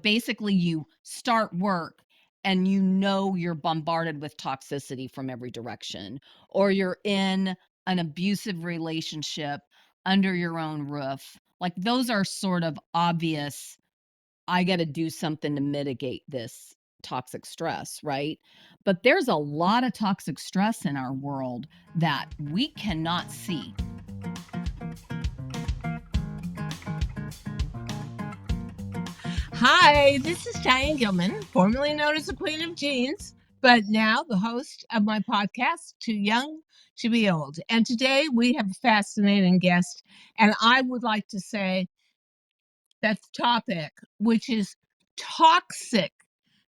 Basically you start work and you're bombarded with toxicity from every direction, or you're in an abusive relationship under your own roof. Like those are sort of obvious, I got to do something to mitigate this toxic stress, right? But there's a lot of toxic stress in our world that we cannot see. Hi, this is Diane Gilman, formerly known as the Queen of Jeans, but now the host of my podcast, Too Young to Be Old. And today we have a fascinating guest, and I would like to say that the topic, which is toxic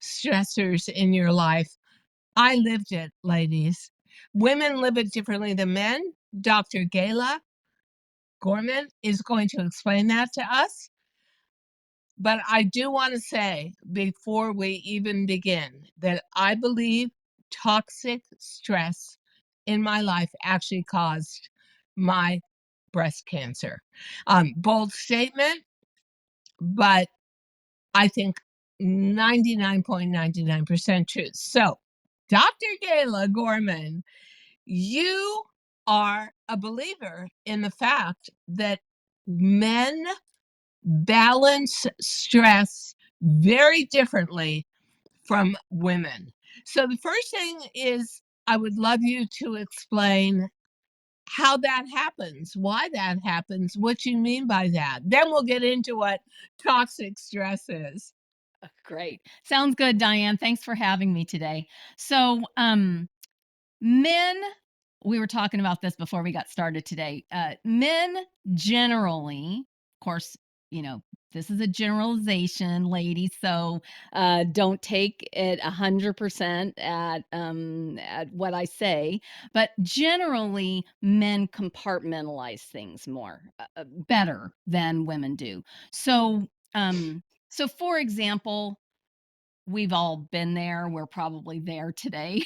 stressors in your life. I lived it, ladies. Women live it differently than men. Dr. Gala Gorman is going to explain that to us. But I do want to say before we even begin that I believe toxic stress in my life actually caused my breast cancer. Bold statement, but I think 99.99% truth. So, Dr. Gala Gorman, you are a believer in the fact that men balance stress very differently from women. So the first thing is I would love you to explain how that happens, why that happens, what you mean by that. Then we'll get into what toxic stress is. Great. Sounds good, Diane. Thanks for having me today. So, men, we were talking about this before we got started today. Men generally, of course, you know, this is a generalization, ladies. So don't take it 100% at what I say. But generally, men compartmentalize things more better than women do. So, for example, we've all been there. We're probably there today.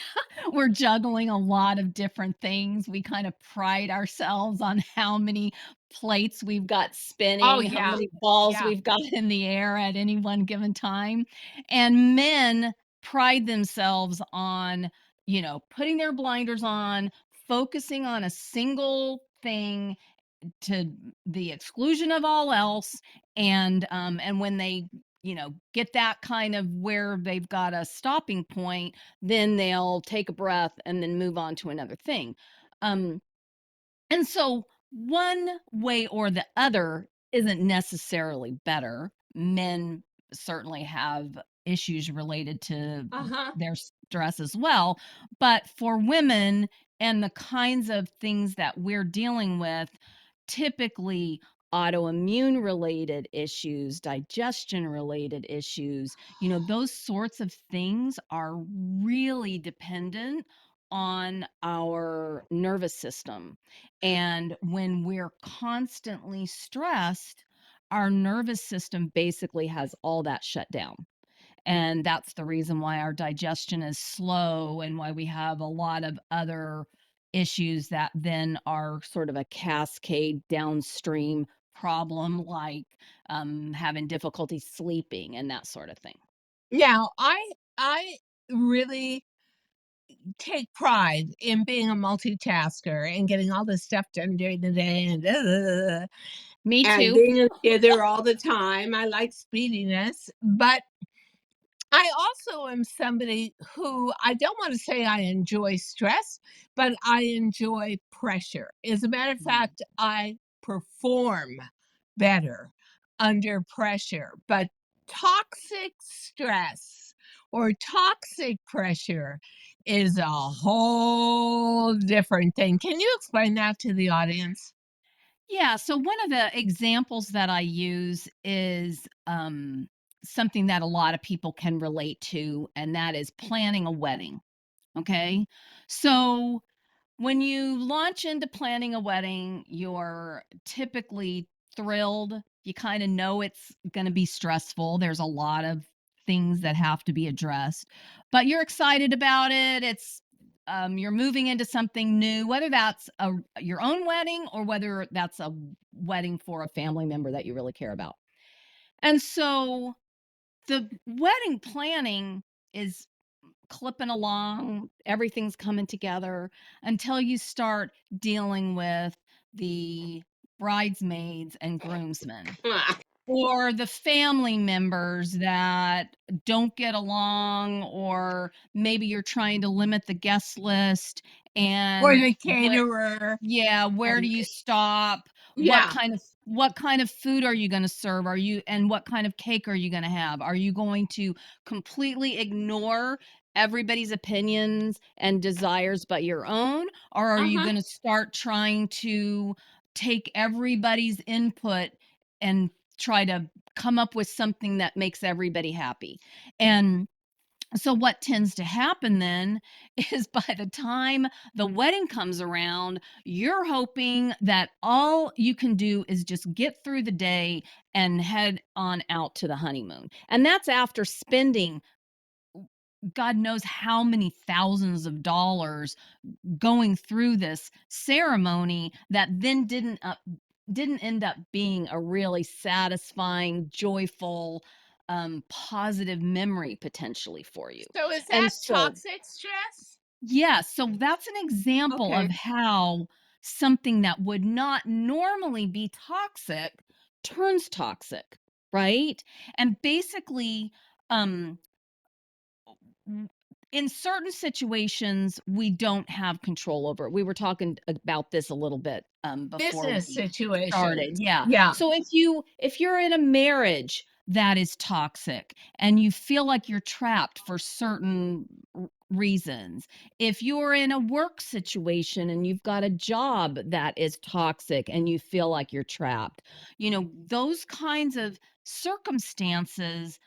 We're juggling a lot of different things. We kind of pride ourselves on how many plates we've got Oh, spinning, how yeah. many balls Yeah. we've got in the air at any one given time. And men pride themselves on, putting their blinders on, focusing on a single thing to the exclusion of all else. And when they get that kind of where they've got a stopping point, then they'll take a breath and then move on to another thing. um and so one way or the other isn't necessarily better. Men certainly have issues related to Uh-huh. their stress as well. But for women and the kinds of things that we're dealing with, typically autoimmune related issues, digestion related issues, those sorts of things are really dependent on our nervous system. And when we're constantly stressed, our nervous system basically has all that shut down. And that's the reason why our digestion is slow and why we have a lot of other issues that then are sort of a cascade downstream problem, like having difficulty sleeping and that sort of thing. Now, I really take pride in being a multitasker and getting all this stuff done during the day Me and too. being together all the time. I like speediness, but I also am somebody who I don't want to say I enjoy stress, but I enjoy pressure. As a matter of Mm. fact, I perform better under pressure. But toxic stress or toxic pressure is a whole different thing. Can you explain that to the audience? Yeah. So one of the examples that I use is something that a lot of people can relate to, and that is planning a wedding. Okay. So when you launch into planning a wedding, you're typically thrilled. You kind of know it's going to be stressful. There's a lot of things that have to be addressed, but you're excited about it. You're moving into something new, whether that's your own wedding or whether that's a wedding for a family member that you really care about. And so the wedding planning is clipping along, everything's coming together until you start dealing with the bridesmaids and groomsmen. Or the family members that don't get along, or maybe you're trying to limit the guest list, Or and the what caterer. yeah, where do And you stop? yeah. What kind of food are you gonna serve? Are you and what kind of cake are you gonna have? Are you going to completely ignore everybody's opinions and desires but your own? Or are you Uh-huh. gonna start trying to take everybody's input and try to come up with something that makes everybody happy? And so what tends to happen then is by the time the wedding comes around, you're hoping that all you can do is just get through the day and head on out to the honeymoon. And that's after spending God knows how many thousands of dollars going through this ceremony that then didn't end up being a really satisfying, joyful, positive memory potentially for you. So is And that so, toxic stress? yeah, so that's an example of Okay. how something that would not normally be toxic turns toxic, right? And basically, um, w- in certain situations we don't have control over it. We were talking about this a little bit before Business we started. situations. Yeah, Yeah. so if you're in a marriage that is toxic and you feel like you're trapped for certain reasons, if you're in a work situation and you've got a job that is toxic and you feel like you're trapped, those kinds of circumstances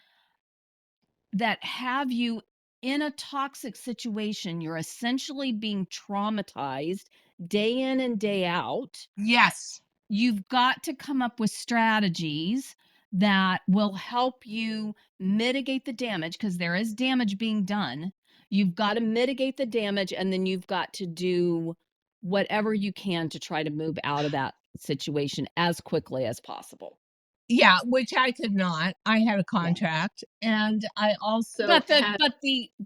that have you in a toxic situation, you're essentially being traumatized day in and day out. Yes. You've got to come up with strategies that will help you mitigate the damage because there is damage being done. You've got to mitigate the damage, and then you've got to do whatever you can to try to move out of that situation as quickly as possible. Yeah, which I could not. I had a Yeah. contract, and I also had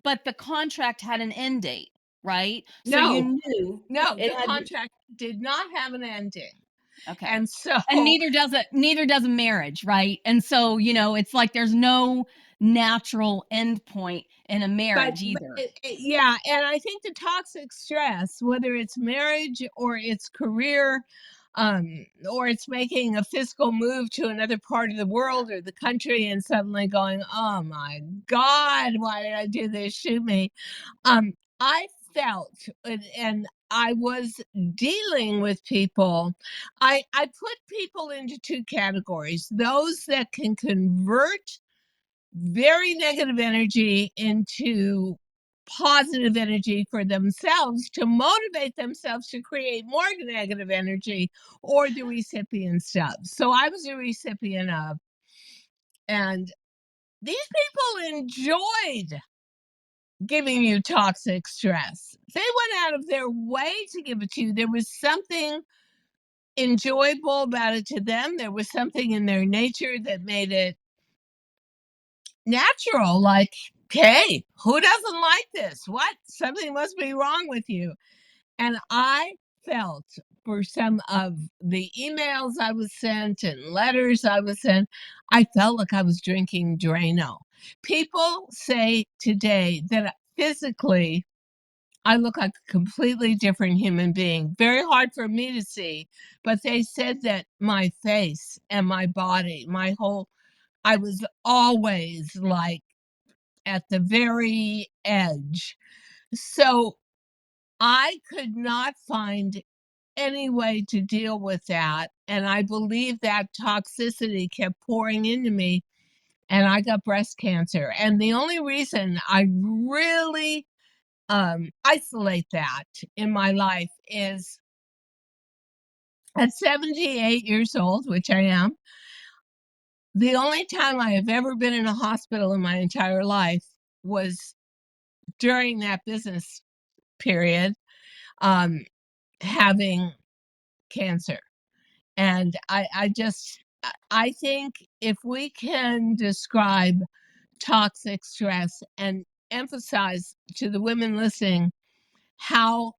But the contract had an end date, right? So you no, knew no, it the had contract did not have an ending. okay. And so, And neither does a marriage, right? And so, it's like there's no natural end point in a marriage but either. yeah, and I think the toxic stress, whether it's marriage or it's career, or it's making a fiscal move to another part of the world or the country and suddenly going, "Oh my God, why did I do this? Shoot me." I felt, and I was dealing with people. I put people into two categories: those that can convert very negative energy into positive energy for themselves to motivate themselves to create more negative energy, or the recipients of. So I was a recipient of, and these people enjoyed giving you toxic stress. They went out of their way to give it to you. There was something enjoyable about it to them. There was something in their nature that made it natural. Like, hey, who doesn't like this? What? Something must be wrong with you. And I felt for some of the emails I was sent and letters I was sent, I felt like I was drinking Drano. People say today that physically I look like a completely different human being. Very hard for me to see, but they said that my face and my body, my whole I was always like at the very edge. So I could not find any way to deal with that. And I believe that toxicity kept pouring into me, and I got breast cancer. And the only reason I really isolate that in my life is at 78 years old, which I am, the only time I have ever been in a hospital in my entire life was during that business period, um, having cancer. And I think if we can describe toxic stress and emphasize to the women listening how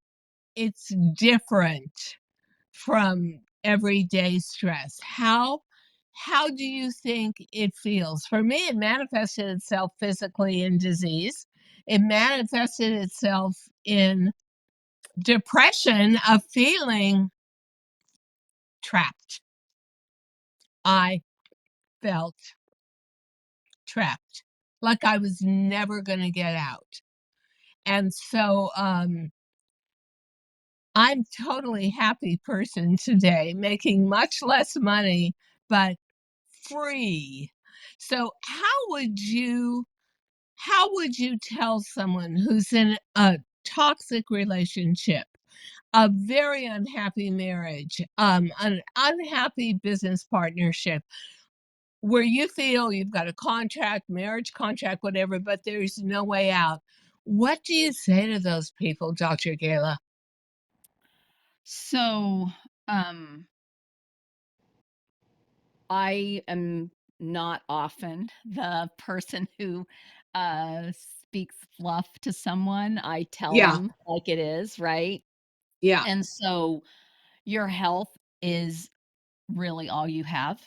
it's different from everyday stress. How do you think it feels? For me, it manifested itself physically in disease. It manifested itself in depression of feeling trapped. I felt trapped, like I was never going to get out. And so I'm totally happy person today, making much less money, but free. So how would you tell someone who's in a toxic relationship, a very unhappy marriage, an unhappy business partnership, where you feel you've got a contract, marriage contract, whatever, but there's no way out? What do you say to those people, Dr. Gala? So, um, I am not often the person who speaks fluff to someone. I tell Yeah, them like it is, right? yeah, And so your health is really all you have.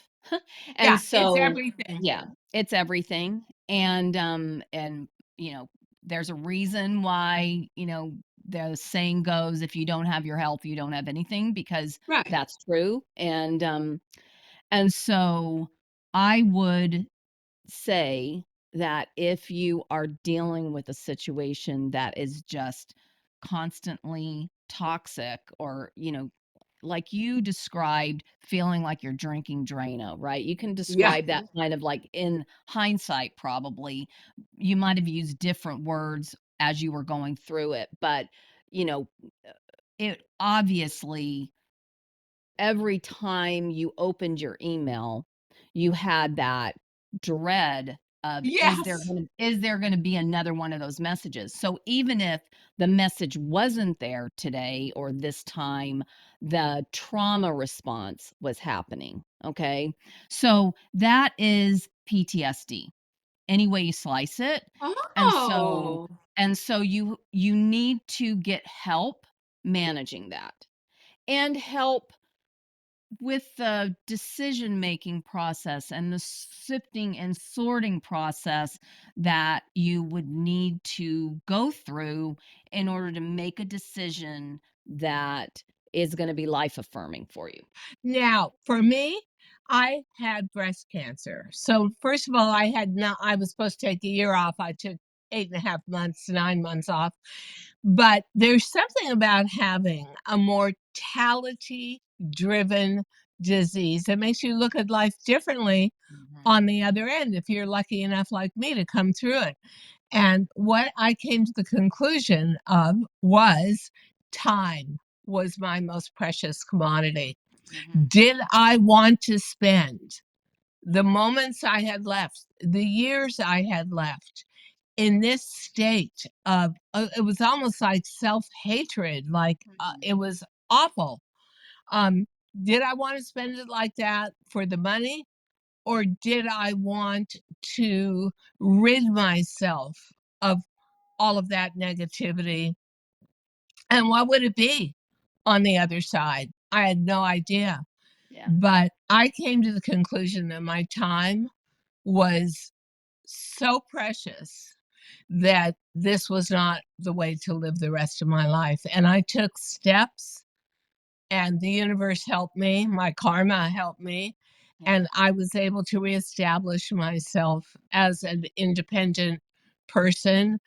And yeah. It's so, everything. yeah, it's everything. And you know, there's a reason why, the saying goes, if you don't have your health, you don't have anything, because Right. that's true. And so I would say that if you are dealing with a situation that is just constantly toxic, or, like you described, feeling like you're drinking Drano, right? You can Yeah, describe that kind of like in hindsight, probably. You might have used different words as you were going through it, but, you know, it obviously, every time you opened your email, you had that dread of, yes. is there gonna be another one of those messages? So even if the message wasn't there today or this time, the trauma response was happening, okay? So that is PTSD, any way you slice it. And so Oh. you need to get help managing that, and help with the decision making process and the sifting and sorting process that you would need to go through in order to make a decision that is going to be life affirming for you. Now, for me, I had breast cancer. So first of all, I was supposed to take a year off. I took 8.5 months, 9 months off. But there's something about having a mortality driven disease that makes you look at life differently Mhm. on the other end if you're lucky enough like me to come through it. And what I came to the conclusion of was time was my most precious commodity. Mhm. Did I want to spend the moments I had left, the years I had left in this state of, it was almost like self-hatred, like, Mhm. it was awful. Um, did I wanna spend it like that for the money, or did I want to rid myself of all of that negativity, and what would it be on the other side? I had no idea, Yeah. but I came to the conclusion that my time was so precious that this was not the way to live the rest of my life. And I took steps, and the universe helped me, my karma helped me, Yeah. and I was able to reestablish myself as an independent person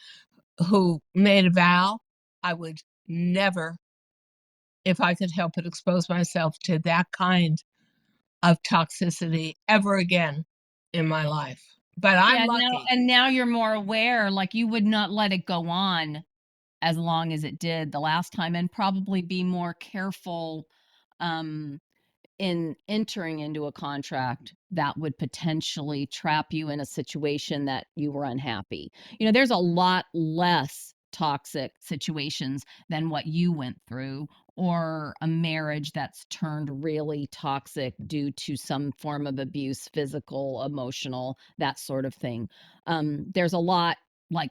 who made a vow I would never, if I could help it, expose myself to that kind of toxicity ever again in my life. But I'm Yeah, now lucky. and now you're more aware, like you would not let it go on as long as it did the last time, and probably be more careful um in entering into a contract that would potentially trap you in a situation that you were unhappy. There's a lot less toxic situations than what you went through, or a marriage that's turned really toxic due to some form of abuse, physical, emotional, that sort of thing. There's a lot, like,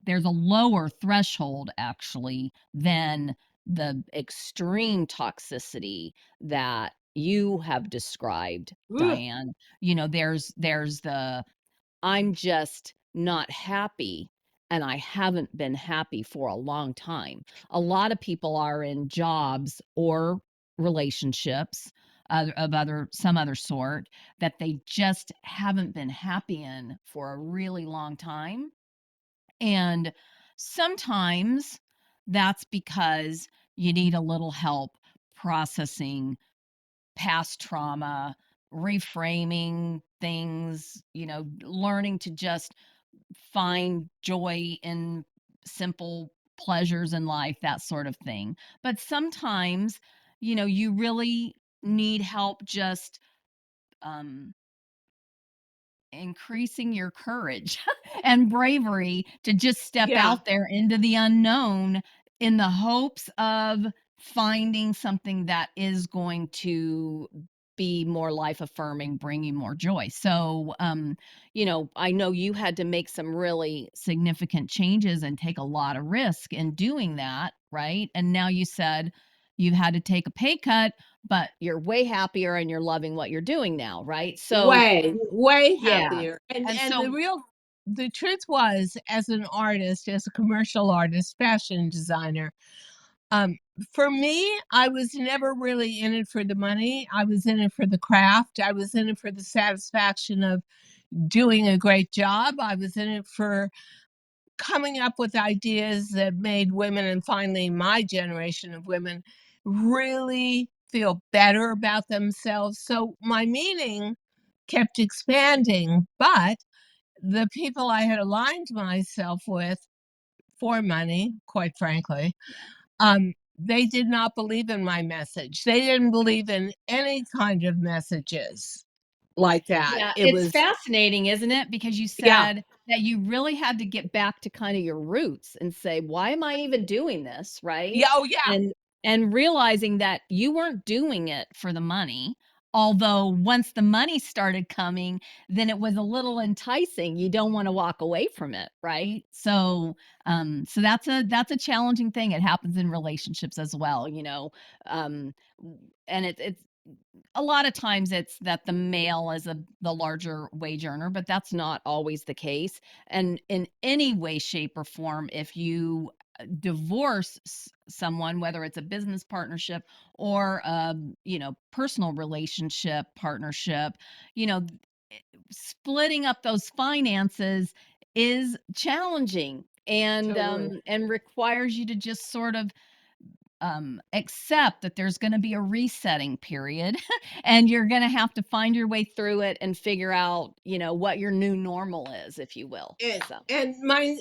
there's a lower threshold actually than the extreme toxicity that you have described, Ugh. Diane. You know, there's the I'm just not happy, and I haven't been happy for a long time. A lot of people are in jobs or relationships of other some other sort that they just haven't been happy in for a really long time. And sometimes that's because you need a little help processing past trauma, reframing things, learning to just find joy in simple pleasures in life, that sort of thing. But sometimes, you really need help just um, increasing your courage and bravery to just step Yeah. out there into the unknown in the hopes of finding something that is going to be more life affirming, bring you more joy. So, I know you had to make some really significant changes and take a lot of risk in doing that, right? And now you said you've had to take a pay cut, but you're way happier and you're loving what you're doing now, right? So, Way, way yeah. happier. And And and the so real the truth was, as an artist, as a commercial artist, fashion designer, um, for me, I was never really in it for the money. I was in it for the craft. I was in it for the satisfaction of doing a great job. I was in it for coming up with ideas that made women, and finally my generation of women, really feel better about themselves. So my meaning kept expanding, but the people I had aligned myself with for money, quite frankly, they did not believe in my message. They didn't believe in any kind of messages like that. yeah, It it's was, fascinating, isn't it? Because you yeah, said that you really had to get back to kind of your roots and say, "Why am I even doing this?" Right? yeah, oh yeah, And realizing that you weren't doing it for the money. Although once the money started coming, then it was a little enticing. You don't want to walk away from it, right? So, so that's a challenging thing. It happens in relationships as well, and it's a lot of times it's that the male is the larger wage earner, but that's not always the case. And in any way, shape, or form, if you divorce someone, whether it's a business partnership or personal relationship partnership, you know, splitting up those finances is challenging totally. and requires you to just sort of accept that there's going to be a resetting period and you're going to have to find your way through it and figure out, what your new normal is, if you will. And So,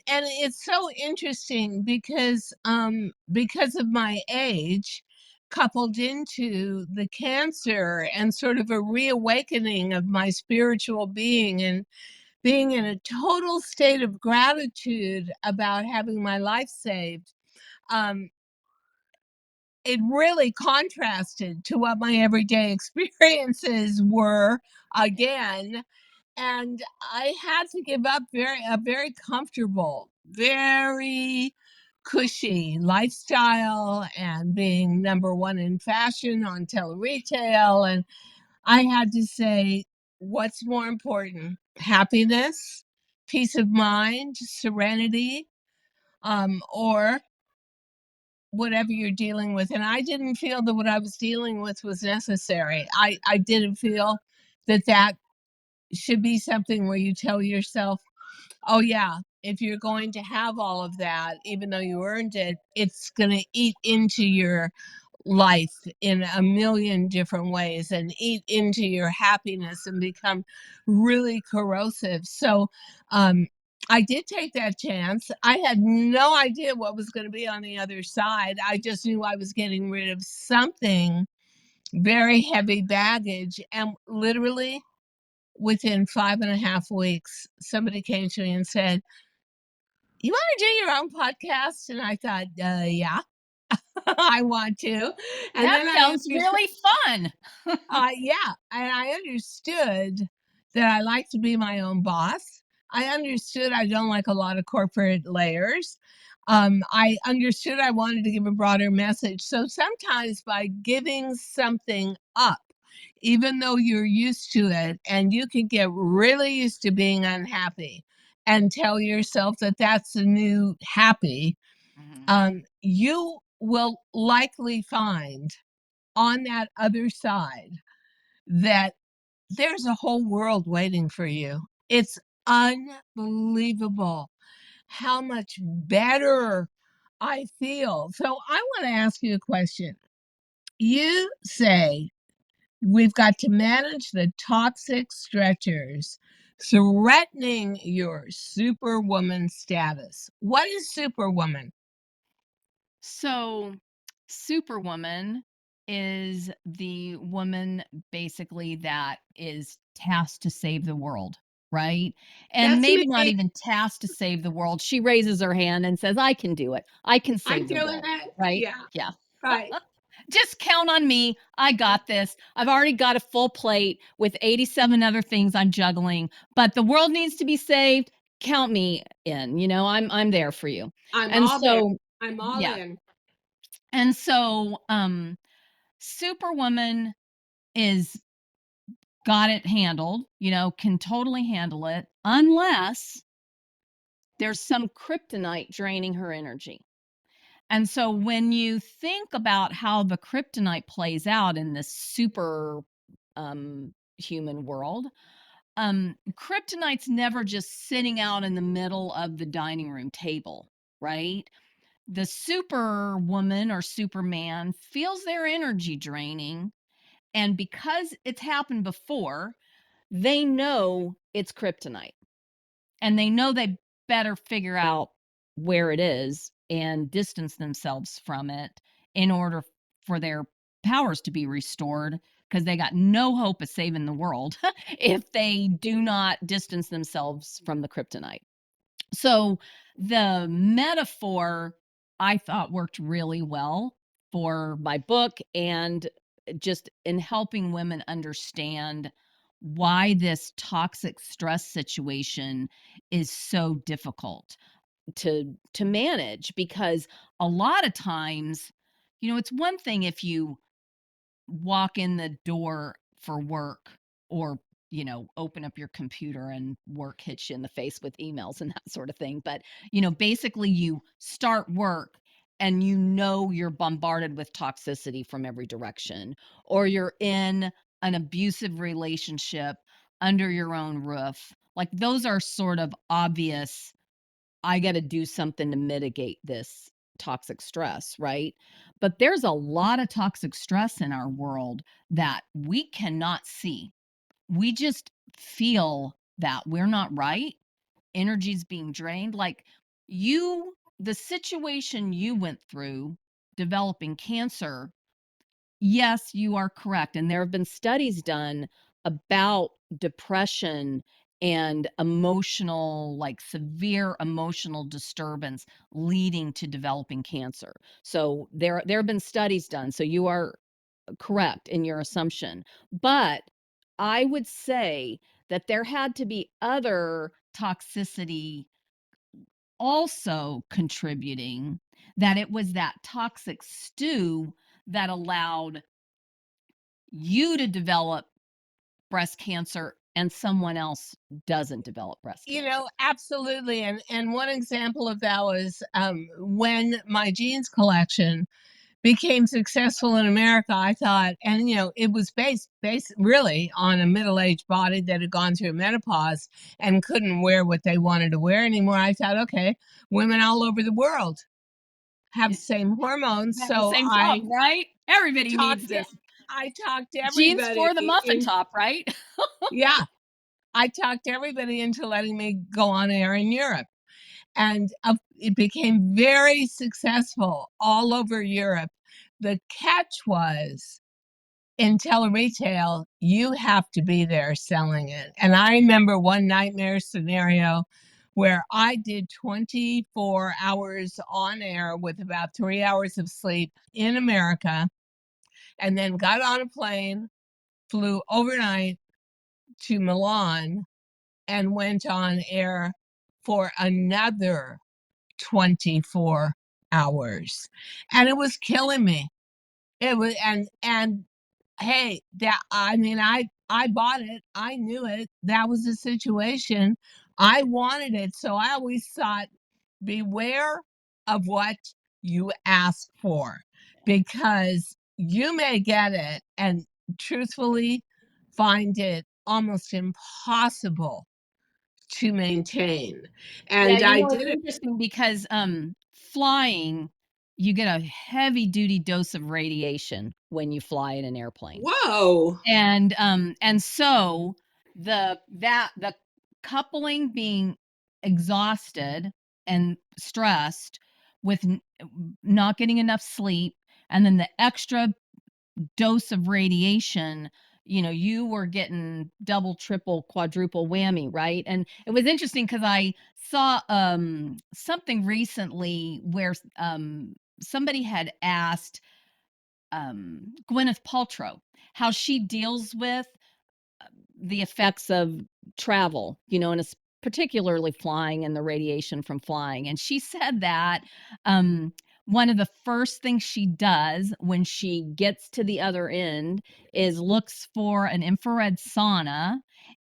and it's so interesting because of my age, coupled into the cancer and sort of a reawakening of my spiritual being, and being in a total state of gratitude about having my life saved. um, it really contrasted to what my everyday experiences were again, and I had to give up a very comfortable, very cushy lifestyle and being number one in fashion on tele-retail, and I had to say, what's more important? Happiness, peace of mind, serenity, or whatever you're dealing with. And I didn't feel that what I was dealing with was necessary. I didn't feel that that should be something where you tell yourself, oh, yeah, if you're going to have all of that, even though you earned it, it's going to eat into your life in a million different ways and eat into your happiness and become really corrosive. So, I did take that chance. I had no idea what was going to be on the other side. I just knew I was getting rid of something very heavy baggage. And literally within 5.5 weeks, somebody came to me and said, "You want to do your own podcast?" And I thought, yeah, I want to. And That then I sounds understood, really fun. yeah, and I understood that I like to be my own boss. I understood I don't like a lot of corporate layers. I understood I wanted to give a broader message. So sometimes by giving something up, even though you're used to it, and you can get really used to being unhappy and tell yourself that that's the new happy, Mhm. you will likely find on that other side that there's a whole world waiting for you. It's unbelievable how much better I feel. So I want to ask you a question. You say we've got to manage the toxic stretchers threatening your superwoman status. What is superwoman? So, Superwoman is the woman basically that is tasked to save the world, right? And That's maybe not me. even tasked to save the world. She raises her hand and says, I can do it. I can I'm save the doing world, it. right? Yeah, Yeah. right. Just count on me. I got this. I've already got a full plate with 87 other things I'm juggling, but the world needs to be saved. Count me in. I'm there for you. I'm And all there. so, I'm all yeah. in. And so, Superwoman is got it handled, can totally handle it unless there's some kryptonite draining her energy. And so when you think about how the kryptonite plays out in this super human world, kryptonite's never just sitting out in the middle of the dining room table, right? The superwoman or superman feels their energy draining. And because it's happened before, they know it's kryptonite and they know they better figure out where it is and distance themselves from it in order for their powers to be restored because they got no hope of saving the world if they do not distance themselves from the kryptonite. So the metaphor I thought worked really well for my book and just in helping women understand why this toxic stress situation is so difficult to manage because a lot of times it's one thing if you walk in the door for work or open up your computer and work hits you in the face with emails and that sort of thing, but basically you start work and you're bombarded with toxicity from every direction, or you're in an abusive relationship under your own roof. Like those are sort of obvious, I got to do something to mitigate this toxic stress, right? But there's a lot of toxic stress in our world that we cannot see. We just feel that we're not right. Energy's being drained. Like the situation you went through developing cancer. Yes, you are correct. And there have been studies done about depression and emotional, like severe emotional disturbance leading to developing cancer. So there have been studies done. So you are correct in your assumption. But I would say that there had to be other toxicity also contributing, that it was that toxic stew that allowed you to develop breast cancer and someone else doesn't develop breast cancer. Absolutely. And one example of that was when my jeans collection became successful in America. I thought, and it was based really on a middle-aged body that had gone through menopause and couldn't wear what they wanted to wear anymore. I thought, okay, women all over the world have the same hormones, Have the so same problem, right? Everybody needs talked to this. I talked to Jeans everybody for the muffin in top, right? yeah, I talked everybody into letting me go on air in Europe. And it became very successful all over Europe. The catch was in tele-retail, you have to be there selling it. And I remember one nightmare scenario where I did 24 hours on air with about 3 hours of sleep in America, and then got on a plane, flew overnight to Milan, and went on air for another 24 hours. And it was killing me. It was and hey, that I mean, I bought it. I knew it. That was the situation. I wanted it. So I always thought, beware of what you ask for, because you may get it and truthfully find it almost impossible to maintain. Yeah, And you I know, it's did it. interesting because, flying, you get a heavy duty dose of radiation when you fly in an airplane. Whoa. And so the coupling being exhausted and stressed with not getting enough sleep, and then the extra dose of radiation, you know, you were getting double, triple, quadruple whammy, right? And it was interesting because I saw something recently where somebody had asked Gwyneth Paltrow how she deals with the effects of travel, you know, and it's particularly flying and the radiation from flying. And she said that one of the first things she does when she gets to the other end is looks for an infrared sauna.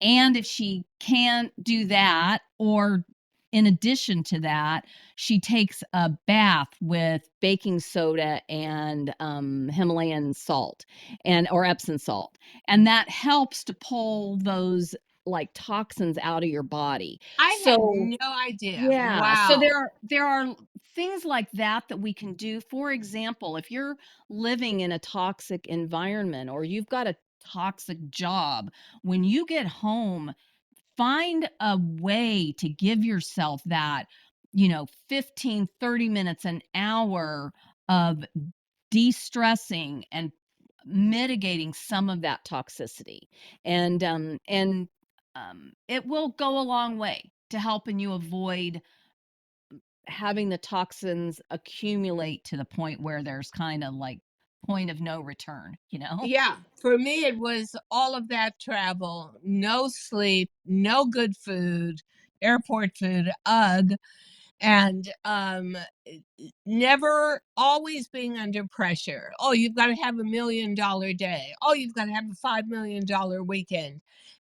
And if she can't do that, or in addition to that, she takes a bath with baking soda and Himalayan salt and or Epsom salt, and that helps to pull those like toxins out of your body. I had So no idea. yeah, so Wow. there are things like that that we can do. For example, if you're living in a toxic environment or you've got a toxic job, when you get home, find a way to give yourself that, you know, 15, 30 minutes, an hour of de-stressing and mitigating some of that toxicity. And it will go a long way to helping you avoid having the toxins accumulate to the point where there's kind of like point of no return, you know? Yeah, for me, it was all of that travel, no sleep, no good food, airport food, ugh, and never always being under pressure. Oh, you've got to have $1 million day. Oh, you've got to have a $5 million weekend,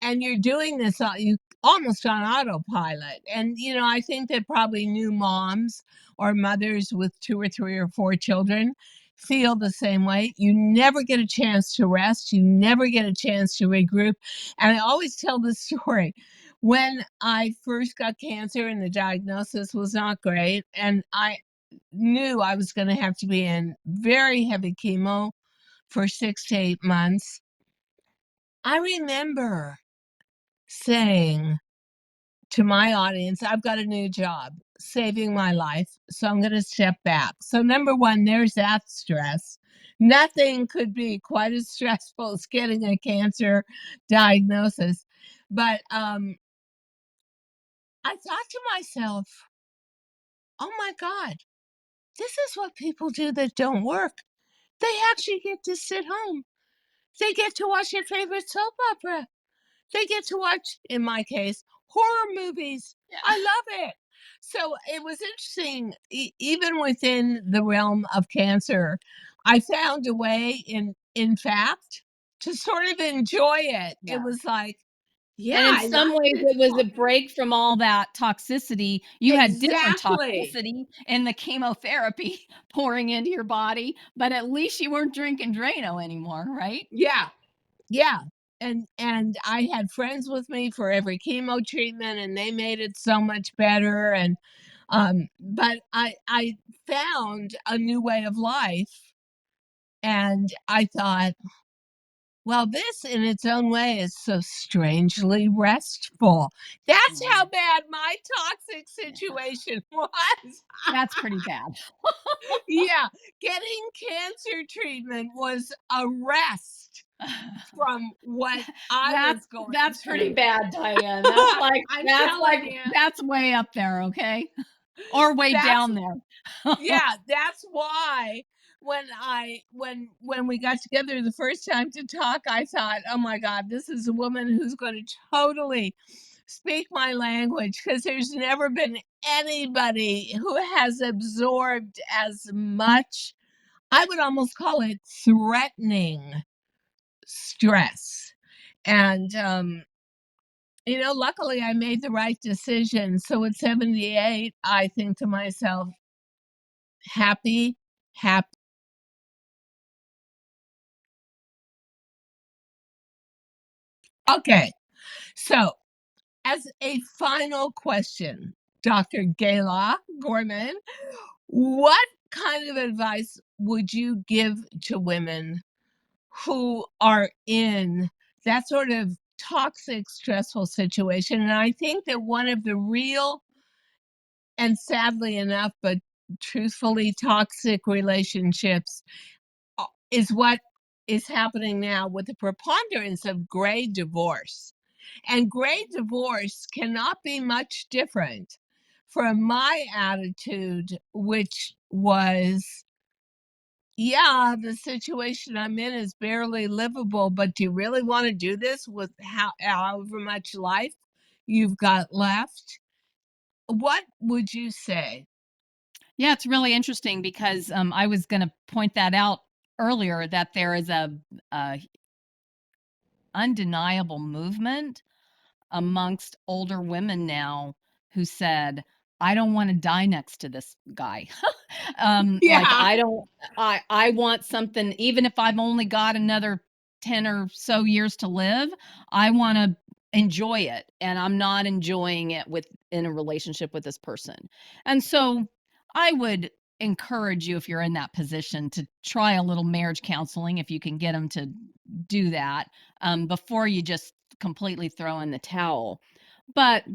and you're doing this you almost on autopilot. And I think that probably new moms or mothers with 2 or 3 or 4 children feel the same way. You never get a chance to rest. You never get a chance to regroup. And I always tell this story when I first got cancer and the diagnosis was not great, and I knew I was going to have to be in very heavy chemo for 6 to 8 months. I remember saying to my audience, I've got a new job, saving my life. So I'm going to step back. So, number one, there's that stress. Nothing could be quite as stressful as getting a cancer diagnosis. But I thought to myself, oh my God, this is what people do that don't work. They actually get to sit home. They get to watch their favorite soap opera. They get to watch, in my case, horror movies. Yeah. I love it. So it was interesting, even within the realm of cancer, I found a way, in fact, to sort of enjoy it. It Yeah. was like, And yeah, in I some like ways, this it was a part. break from all that toxicity. You had different Exactly. toxicity and the chemotherapy pouring into your body, but at least you weren't drinking Drano anymore, right? Yeah. Yeah. And I had friends with me for every chemo treatment, and they made it so much better. And but I found a new way of life, and I thought, well, this in its own way is so strangely restful. That's how Mm, bad my toxic yeah. situation was. That's pretty bad. Yeah, getting cancer treatment was a rest. from what I That's was going that's pretty through. bad, Diane. That's like I'm that's like telling you, that's way up there, okay? Or way that's down there. yeah, that's why when we got together the first time to talk, I thought, "Oh my god, this is a woman who's gonna totally speak my language because there's never been anybody who has absorbed as much, I would almost call it threatening stress." And, luckily I made the right decision. So at 78, I think to myself, happy, happy. Okay. So as a final question, Dr. Gala Gorman, what kind of advice would you give to women who are in that sort of toxic, stressful situation? And I think that one of the real and sadly enough, but truthfully toxic relationships is what is happening now with the preponderance of gray divorce. And gray divorce cannot be much different from my attitude, which was, yeah, the situation I'm in is barely livable, but do you really want to do this with however much life you've got left? What would you say? Yeah, it's really interesting because, I was gonna point that out earlier that there is a undeniable movement amongst older women now who said, "I don't wanna die next to this guy." Like, Yeah. I want something even if I've only got another 10 or so years to live, I wanna enjoy it, and I'm not enjoying it with in a relationship with this person. And so, I would encourage you, if you're in that position, to try a little marriage counseling if you can get them to do that, before you just completely throw in the towel. But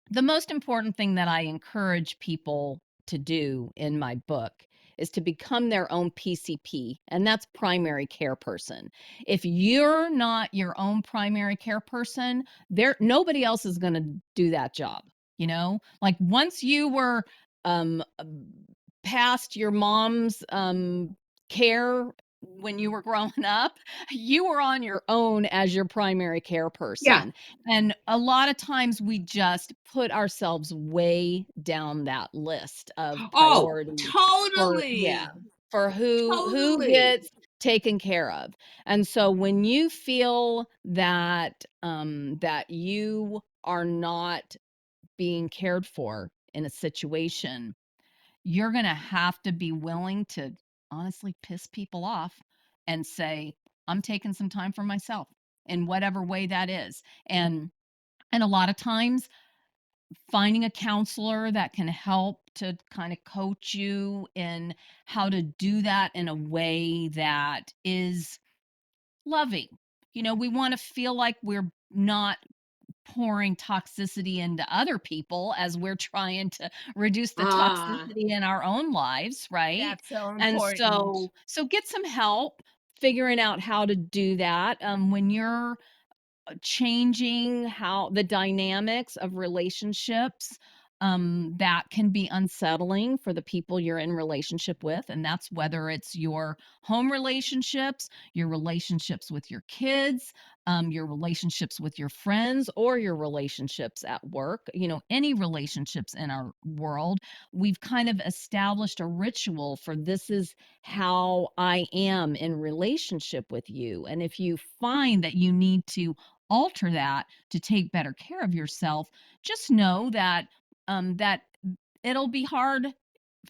the most important thing that I encourage people to do in my book is to become their own PCP, and that's primary care person. If you're not your own primary care person, there nobody else is going to do that job, you know? Like once you were past your mom's care when you were growing up, you were on your own as your primary care Yeah. person. And a lot of times we just put ourselves way down that list of Oh, priorities for yeah, totally. for who Totally. gets taken care of. And so when you feel that that you are not being cared for in a situation, you're going to have to be willing to honestly piss people off and say, I'm taking some time for myself in whatever way that is. And a lot of times finding a counselor that can help to kind of coach you in how to do that in a way that is loving. You know, we want to feel like we're not pouring toxicity into other people as we're trying to reduce the Ah, toxicity in our own lives, right? that's so And important. so get some help figuring out how to do that. When you're changing how the dynamics of relationships, that can be unsettling for the people you're in relationship with, and that's whether it's your home relationships, your relationships with your kids, your relationships with your friends, or your relationships at work. You know, any relationships in our world, we've kind of established a ritual for this is how I am in relationship with you. And if you find that you need to alter that to take better care of yourself, just know that that it'll be hard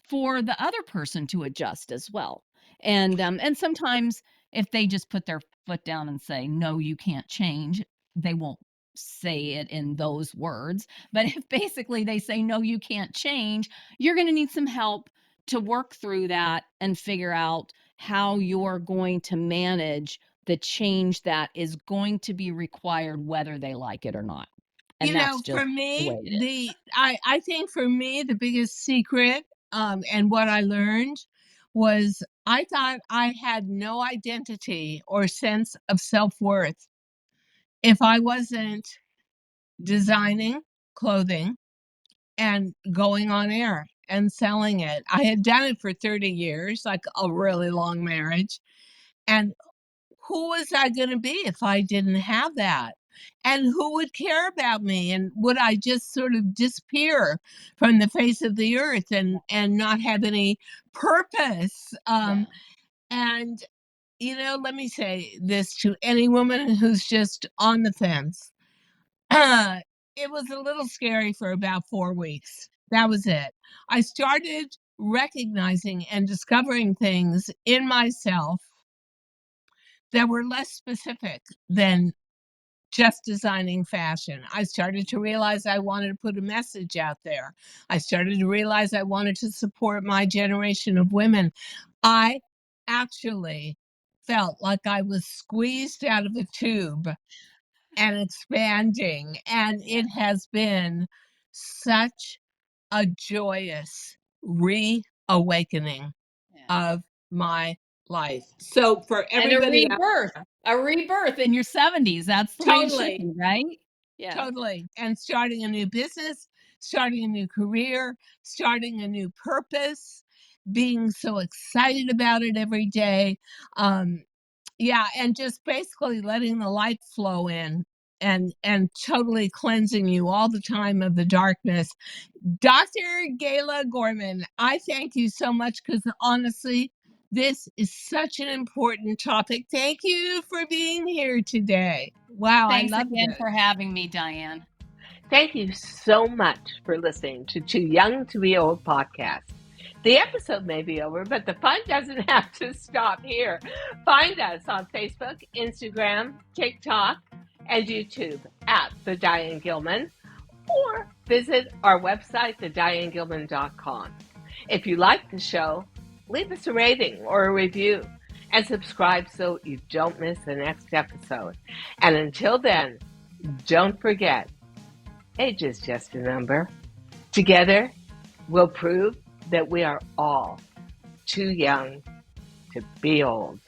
for the other person to adjust as well. And sometimes if they just put their foot down and say, "No, you can't change," they won't say it in those words. But if basically they say, "No, you can't change," you're going to need some help to work through that and figure out how you're going to manage the change that is going to be required whether they like it or not. And that's For just the me, way it is. I think for me the biggest secret and what I learned was I thought I had no identity or sense of self-worth if I wasn't designing clothing and going on air and selling it. I had done it for 30 years, like a really long marriage. And who was I going to be if I didn't have that? And who would care about me? And would I just sort of disappear from the face of the earth and not have any purpose? And let me say this to any woman who's just on the fence. It was a little scary for about 4 weeks. That was it. I started recognizing and discovering things in myself that were less specific than just designing fashion. I started to realize I wanted to put a message out there. I started to realize I wanted to support my generation of women. I actually felt like I was squeezed out of a tube and expanding. And it has been such a joyous reawakening Yeah. of my life. So for And a everybody out rebirth in your 70s. That's the way it should totally, be, right? Yeah. totally. And starting a new business, starting a new career, starting a new purpose, being so excited about it every day. Yeah, and just basically letting the light flow in and totally cleansing you all the time of the darkness. Dr. Gala Gorman, I thank you so much because honestly, this is such an important topic. Thank you for being here today. Wow, I Thanks love again this. for having me, Diane. Thank you so much for listening to Too Young to Be Old podcast. The episode may be over, but the fun doesn't have to stop here. Find us on Facebook, Instagram, TikTok, and YouTube at The Diane Gilman, or visit our website, thedianegilman.com. If you like the show, leave us a rating or a review and subscribe so you don't miss the next episode. And until then, don't forget, age is just a number. Together, we'll prove that we are all too young to be old.